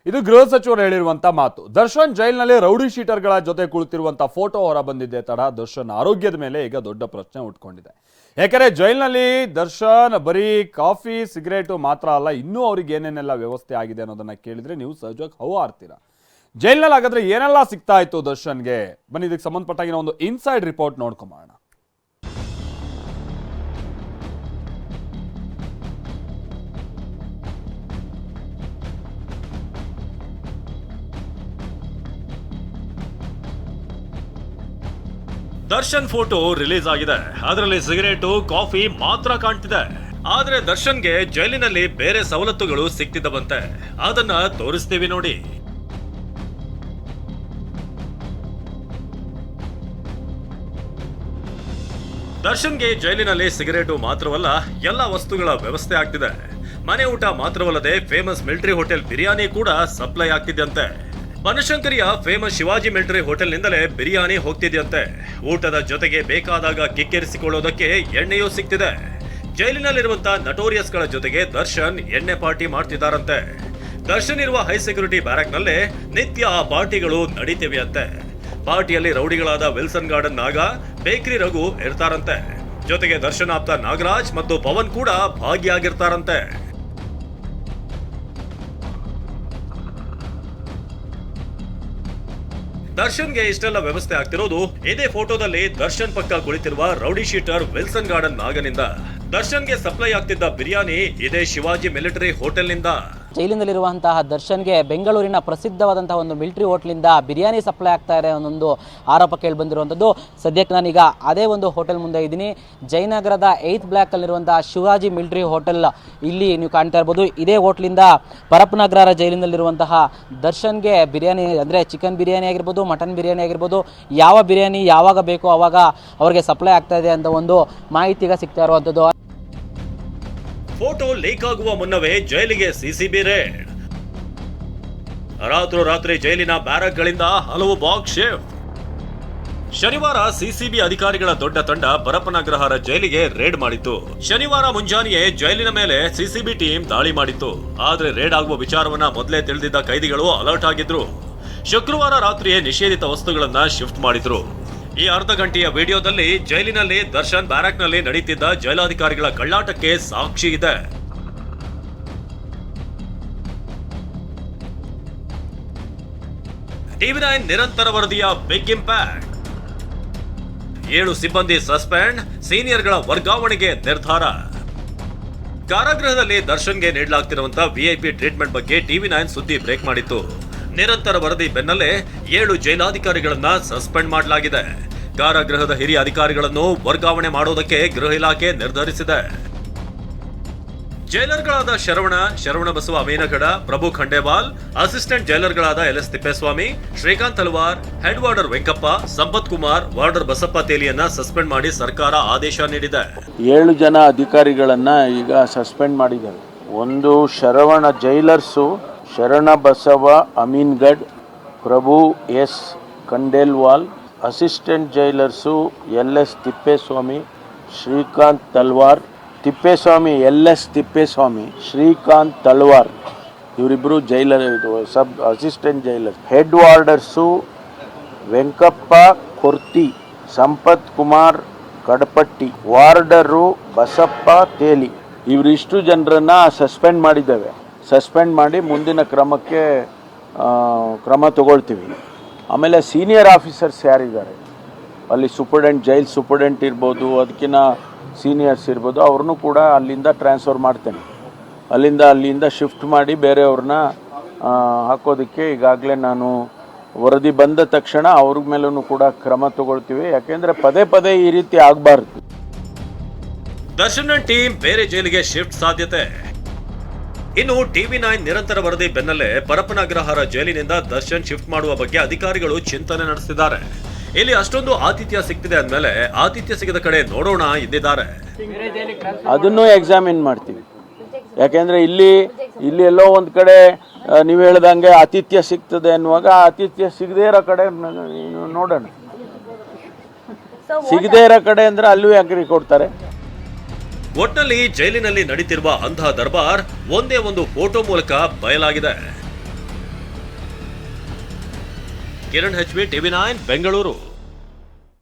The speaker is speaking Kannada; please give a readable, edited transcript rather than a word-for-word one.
ಇದು ಗೃಹ ಸಚಿವರು ಹೇಳಿರುವಂತ ಮಾತು. ದರ್ಶನ್ ಜೈಲಿನಲ್ಲಿ ರೌಡಿ ಶೀಟರ್ಗಳ ಜೊತೆ ಕುಳಿತಿರುವಂತ ಫೋಟೋ ಹೊರ ಬಂದಿದ್ದೆ ತಡ ದರ್ಶನ್ ಆರೋಗ್ಯದ ಮೇಲೆ ಈಗ ದೊಡ್ಡ ಪ್ರಶ್ನೆ ಉಟ್ಕೊಂಡಿದೆ. ಯಾಕಂದ್ರೆ ಜೈಲಿನಲ್ಲಿ ದರ್ಶನ್ ಬರೀ ಕಾಫಿ ಸಿಗರೇಟು ಮಾತ್ರ ಅಲ್ಲ, ಇನ್ನೂ ಅವ್ರಿಗೆ ಏನೇನೆಲ್ಲ ವ್ಯವಸ್ಥೆ ಆಗಿದೆ ಅನ್ನೋದನ್ನ ಕೇಳಿದ್ರೆ ನೀವು ಸಹಜವಾಗಿ ಹೌ ಆರ್ತೀರಾ. ಜೈಲಿನಲ್ಲಿ ಹಾಗಾದ್ರೆ ಏನೆಲ್ಲ ಸಿಗ್ತಾ ಇತ್ತು ದರ್ಶನ್ಗೆ? ಬನ್ನಿ ಇದಕ್ಕೆ ಸಂಬಂಧಪಟ್ಟಾಗಿನ ಒಂದು ಇನ್ಸೈಡ್ ರಿಪೋರ್ಟ್ ನೋಡ್ಕೊಂಬೋಣ. ದರ್ಶನ್ ಫೋಟೋ ರಿಲೀಸ್ ಆಗಿದೆ. ಅದರಲ್ಲಿ ಸಿಗರೇಟು ಕಾಫಿ ಮಾತ್ರ ಕಾಣ್ತಿದೆ. ಆದ್ರೆ ದರ್ಶನ್ಗೆ ಜೈಲಿನಲ್ಲಿ ಬೇರೆ ಸವಲತ್ತುಗಳು ಸಿಗ್ತಿದ್ದವಂತೆ. ಅದನ್ನ ತೋರಿಸ್ತೀವಿ ನೋಡಿ. ದರ್ಶನ್ಗೆ ಜೈಲಿನಲ್ಲಿ ಸಿಗರೇಟು ಮಾತ್ರವಲ್ಲ, ಎಲ್ಲ ವಸ್ತುಗಳ ವ್ಯವಸ್ಥೆ ಆಗ್ತಿದೆ. ಮನೆ ಊಟ ಮಾತ್ರವಲ್ಲದೆ ಫೇಮಸ್ ಮಿಲಿಟರಿ ಹೋಟೆಲ್ ಬಿರಿಯಾನಿ ಕೂಡ ಸಪ್ಲೈ ಆಗ್ತಿದ್ದಂತೆ. ಬನಶಂಕರಿಯ ಫೇಮಸ್ ಶಿವಾಜಿ ಮಿಲಿಟರಿ ಹೋಟೆಲ್ನಿಂದಲೇ ಬಿರಿಯಾನಿ ಹೋಗ್ತಿದ್ಯಂತೆ. ಊಟದ ಜೊತೆಗೆ ಬೇಕಾದಾಗ ಕಿಕ್ಕೆರಿಸಿಕೊಳ್ಳೋದಕ್ಕೆ ಎಣ್ಣೆಯೂ ಸಿಗ್ತಿದೆ. ಜೈಲಿನಲ್ಲಿರುವಂತಹ ನಟೋರಿಯಸ್ಗಳ ಜೊತೆಗೆ ದರ್ಶನ್ ಎಣ್ಣೆ ಪಾರ್ಟಿ ಮಾಡ್ತಿದ್ದಾರಂತೆ. ದರ್ಶನ್ ಇರುವ ಹೈ ಸೆಕ್ಯೂರಿಟಿ ಬ್ಯಾರಕ್ನಲ್ಲೇ ನಿತ್ಯ ಆ ಪಾರ್ಟಿಗಳು ನಡೀತಿವೆಯಂತೆ. ಪಾರ್ಟಿಯಲ್ಲಿ ರೌಡಿಗಳಾದ ವಿಲ್ಸನ್ ಗಾರ್ಡನ್ ನಾಗ, ಬೇಕರಿ ರಘು ಇರ್ತಾರಂತೆ. ಜೊತೆಗೆ ದರ್ಶನ್ ಆಪ್ತ ನಾಗರಾಜ್ ಮತ್ತು ಪವನ್ ಕೂಡ ಭಾಗಿಯಾಗಿರ್ತಾರಂತೆ. ದರ್ಶನ್ಗೆ ಇಷ್ಟೆಲ್ಲ ವ್ಯವಸ್ಥೆ ಆಗ್ತಿರೋದು ಇದೇ ಫೋಟೋದಲ್ಲಿ ದರ್ಶನ್ ಪಕ್ಕ ಕುಳಿತಿರುವ ರೌಡಿ ಶೀಟರ್ ವಿಲ್ಸನ್ ಗಾರ್ಡನ್ ನಾಗನಿಂದ. ದರ್ಶನ್ಗೆ ಸಪ್ಲೈ ಆಗ್ತಿದ್ದ ಬಿರಿಯಾನಿ ಇದೇ ಶಿವಾಜಿ ಮಿಲಿಟರಿ ಹೋಟೆಲ್ನಿಂದ. ಜೈಲಿನಲ್ಲಿರುವಂತಹ ದರ್ಶನ್ಗೆ ಬೆಂಗಳೂರಿನ ಪ್ರಸಿದ್ಧವಾದಂತಹ ಒಂದು ಮಿಲಿಟರಿ ಹೋಟ್ಲಿಂದ ಬಿರಿಯಾನಿ ಸಪ್ಲೈ ಆಗ್ತಾ ಇದೆ ಅನ್ನೊಂದು ಆರೋಪ ಕೇಳಿ ಬಂದಿರುವಂಥದ್ದು. ಸದ್ಯಕ್ಕೆ ನಾನೀಗ ಅದೇ ಒಂದು ಹೋಟೆಲ್ ಮುಂದೆ ಇದ್ದೀನಿ. ಜಯನಗರದ 8th ಬ್ಲಾಕ್ ಅಲ್ಲಿರುವಂತಹ ಶಿವಾಜಿ ಮಿಲಿಟರಿ ಹೋಟೆಲ್ ಇಲ್ಲಿ ನೀವು ಕಾಣ್ತಾ ಇರ್ಬೋದು. ಇದೇ ಹೋಟ್ಲಿಂದ ಪರಪ್ಪನಗರ ಜೈಲಿನಲ್ಲಿರುವಂತಹ ದರ್ಶನ್ಗೆ ಬಿರಿಯಾನಿ ಅಂದರೆ ಚಿಕನ್ ಬಿರಿಯಾನಿ ಆಗಿರ್ಬೋದು, ಮಟನ್ ಬಿರಿಯಾನಿ ಆಗಿರ್ಬೋದು, ಯಾವ ಬಿರಿಯಾನಿ ಯಾವಾಗ ಬೇಕೋ ಆವಾಗ ಅವ್ರಿಗೆ ಸಪ್ಲೈ ಆಗ್ತಾ ಇದೆ ಅಂತ ಒಂದು ಮಾಹಿತಿ ಈಗ ಸಿಗ್ತಾ ಇರುವಂಥದ್ದು. ಫೋಟೋ ಲೀಕ್ ಆಗುವ ಮುನ್ನವೇ ಜೈಲಿಗೆ ಸಿಸಿಬಿ ರೇಡ್. ರಾತ್ರೋರಾತ್ರಿ ಜೈಲಿನ ಬ್ಯಾರಕ್ಗಳಿಂದ ಹಲವು ಬಾಕ್ಸ್ ಶಿಫ್ಟ್. ಶನಿವಾರ ಸಿಸಿಬಿ ಅಧಿಕಾರಿಗಳ ದೊಡ್ಡ ತಂಡ ಪರಪ್ಪನಗ್ರಹಾರ ಜೈಲಿಗೆ ರೇಡ್ ಮಾಡಿತ್ತು. ಶನಿವಾರ ಮುಂಜಾನೆಯೇ ಜೈಲಿನ ಮೇಲೆ ಸಿಸಿಬಿ ಟೀಮ್ ದಾಳಿ ಮಾಡಿತ್ತು. ಆದ್ರೆ ರೇಡ್ ಆಗುವ ವಿಚಾರವನ್ನ ಮೊದಲೇ ತಿಳಿದಿದ್ದ ಕೈದಿಗಳು ಅಲರ್ಟ್ ಆಗಿದ್ರು. ಶುಕ್ರವಾರ ರಾತ್ರಿಯೇ ನಿಷೇಧಿತ ವಸ್ತುಗಳನ್ನ ಶಿಫ್ಟ್ ಮಾಡಿದ್ರು. ಈ ಅರ್ಧ ಗಂಟೆಯ ವಿಡಿಯೋದಲ್ಲಿ ಜೈಲಿನಲ್ಲಿ ದರ್ಶನ್ ಬ್ಯಾರಕ್ನಲ್ಲಿ ನಡೀತಿದ್ದ ಜೈಲಾಧಿಕಾರಿಗಳ ಕಳ್ಳಾಟಕ್ಕೆ ಸಾಕ್ಷಿ ಇದೆ. ಟಿವಿ9 ನಿರಂತರ ವರದಿಯ ಬಿಗ್ ಇಂಪ್ಯಾಕ್ಟ್. 7 ಸಿಬ್ಬಂದಿ ಸಸ್ಪೆಂಡ್, ಸೀನಿಯರ್ಗಳ ವರ್ಗಾವಣೆಗೆ ನಿರ್ಧಾರ. ಕಾರಾಗೃಹದಲ್ಲಿ ದರ್ಶನ್ಗೆ ನೀಡಲಾಗ್ತಿರುವಂತಹ ವಿಐಪಿ ಟ್ರೀಟ್ಮೆಂಟ್ ಬಗ್ಗೆ ಟಿವಿ9 ಸುದ್ದಿ ಬ್ರೇಕ್ ಮಾಡಿತ್ತು. ನಿರಂತರ ವರದಿ ಬೆನ್ನಲ್ಲೇ 7 ಜೈಲಾಧಿಕಾರಿಗಳನ್ನ ಸಸ್ಪೆಂಡ್ ಮಾಡಲಾಗಿದೆ. ಕಾರಾಗೃಹದ ಹಿರಿಯ ಅಧಿಕಾರಿಗಳನ್ನು ವರ್ಗಾವಣೆ ಮಾಡೋದಕ್ಕೆ ಗೃಹ ಇಲಾಖೆ ನಿರ್ಧರಿಸಿದೆ. ಜೈಲರ್ಗಳಾದ ಶರವಣ ಬಸವ ಅಮೀನಗಡ, ಪ್ರಭು ಖಂಡೇವಾಲ್, ಅಸಿಸ್ಟೆಂಟ್ ಜೈಲರ್ಗಳಾದ LS Tippeswamy, Srikanth Talwar, head warder Venkappa, Sampath Kumar, warder Basappa ತೇಲಿಯನ್ನ ಸಸ್ಪೆಂಡ್ ಮಾಡಿ ಸರ್ಕಾರ ಆದೇಶ ನೀಡಿದೆ. 7 ಜನ ಅಧಿಕಾರಿಗಳನ್ನ ಈಗ ಸಸ್ಪೆಂಡ್ ಮಾಡಿದ್ದಾರೆ. ಒಂದು Sharavana jailers Sharana Basava Aminghad, Prabhu S Khandelwal, assistant jailers LS Tippeswamy, Srikanth Talwar, Tippeswamy, Srikanth Talwar, ಇವರಿಬ್ಬರು ಜೈಲರ್, ಇದು sub assistant jailer. Head warders Venkappa Korti, Sampath Kumar Kadapatti, warder Basappa Teli. ಇವರಿಷ್ಟು ಜನರನ್ನ ಸಸ್ಪೆಂಡ್ ಮಾಡಿದ್ದೇವೆ. ಸಸ್ಪೆಂಡ್ ಮಾಡಿ ಮುಂದಿನ ಕ್ರಮ ತಗೊಳ್ತೀವಿ. ಆಮೇಲೆ ಸೀನಿಯರ್ ಆಫೀಸರ್ಸ್ ಯಾರಿದ್ದಾರೆ ಅಲ್ಲಿ, ಜೈಲ್ ಸೂಪರ್ಡೆಂಟ್ ಇರ್ಬೋದು, ಅದಕ್ಕಿಂತ ಸೀನಿಯರ್ಸ್ ಇರ್ಬೋದು, ಅವ್ರನ್ನೂ ಕೂಡ ಅಲ್ಲಿಂದ ಟ್ರಾನ್ಸ್ಫರ್ ಮಾಡ್ತೇನೆ. ಅಲ್ಲಿಂದ ಶಿಫ್ಟ್ ಮಾಡಿ ಬೇರೆಯವ್ರನ್ನ ಹಾಕೋದಕ್ಕೆ ಈಗಾಗಲೇ ನಾನು ವರದಿ ಬಂದ ತಕ್ಷಣ ಅವ್ರ ಮೇಲೂ ಕೂಡ ಕ್ರಮ ತಗೊಳ್ತೀವಿ. ಯಾಕೆಂದರೆ ಪದೇ ಈ ರೀತಿ ಆಗಬಾರ್ದು. ದರ್ಶನ್ ಟೀಮ್ ಬೇರೆ ಜೈಲಿಗೆ ಶಿಫ್ಟ್ ಸಾಧ್ಯತೆ. ಇನ್ನು ಟಿವಿ9 ನಿರಂತರ ವರದಿ ಬೆನ್ನಲ್ಲೇ ಪರಪ್ಪನಗ್ರಹಾರ ಜೈಲಿನಿಂದ ದರ್ಶನ್ ಶಿಫ್ಟ್ ಮಾಡುವ ಬಗ್ಗೆ ಅಧಿಕಾರಿಗಳು ಚಿಂತನೆ ನಡೆಸಿದ್ದಾರೆ. ಇಲ್ಲಿ ಅಷ್ಟೊಂದು ಆತಿಥ್ಯ ಸಿಗ್ತಿದೆ ಅಂದ್ಮೇಲೆ ಆತಿಥ್ಯ ಸಿಗದ ಕಡೆ ನೋಡೋಣ ಎಂದಿದ್ದಾರೆ. ಅದನ್ನು ಎಕ್ಸಾಮಿನ್ ಮಾಡ್ತೀವಿ. ಯಾಕೆಂದ್ರೆ ಇಲ್ಲಿ ಎಲ್ಲೋ ಒಂದು ಕಡೆ ನೀವು ಹೇಳ್ದಂಗೆ ಆತಿಥ್ಯ ಸಿಗ್ತದೆ ಅನ್ನುವಾಗ ಆತಿಥ್ಯ ಸಿಗದೇ ಇರೋ ಕಡೆ ನೋಡೋಣ. ಸಿಗದೇ ಇರೋ ಕಡೆ ಅಂದ್ರೆ ಅಲ್ಲೂ ಯಾಕ್ರಿ ಕೊಡ್ತಾರೆ. ಒಟ್ನಲ್ಲಿ ಜೈಲಿನಲ್ಲಿ ನಡೀತಿರುವ ಅಂತಹ ದರ್ಬಾರ್ ಒಂದೇ ಒಂದು ಫೋಟೋ ಮೂಲಕ ಬಯಲಾಗಿದೆ. Kiran HB TV9 Bengaluru.